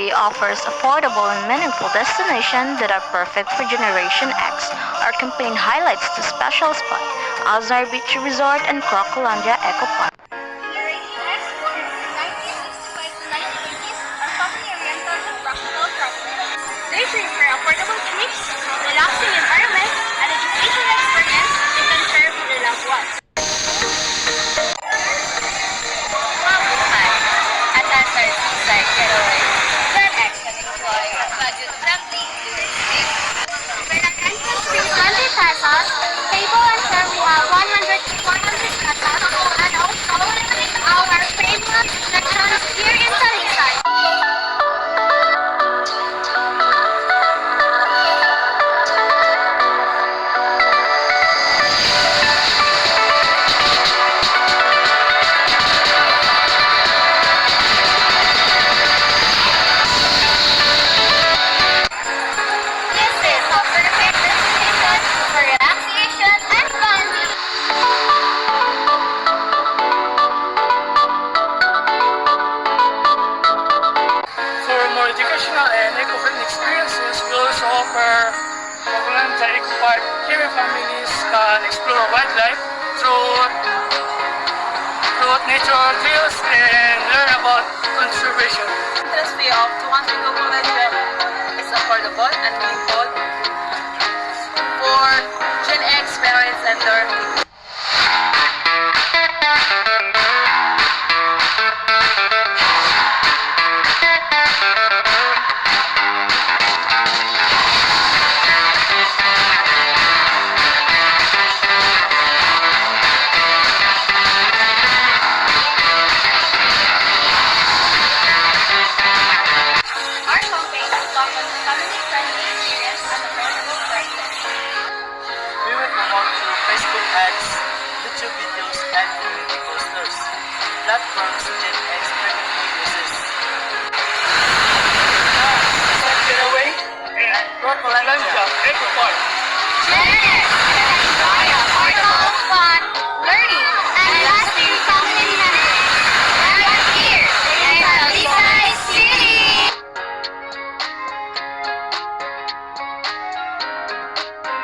Bay offers affordable and meaningful destinations that are perfect for Generation X. Our campaign highlights the special spot, Alzar Beach Resort and Crocolandia Eco Park. Daydream for affordable trips, relaxing environment, and educational experience you can share with your loved ones. Mabuhay at answer seaside getaway. Gen X can enjoy a budget-friendly touristic. With an entrance fee 20 pesos, table and chair we have 100 to 400 pesos, and also our favorite sections here in Talisay. This is a perfect destination for relaxation and bonding. For more educational and eco-friendly experiences, we also offer Crocolandia Eco Park. Here families can explore wildlife through nature trails and learn about conservation. Entrance fee of 200 Crocolandia is affordable and meaningful for Gen X parents and their Our campaign offers a family-friendly experience at affordable prices. We will promote through Facebook ads, YouTube videos, and community posters. Platforms Gen X frequently uses. Get away and Crocolandia Eco Park. Yes!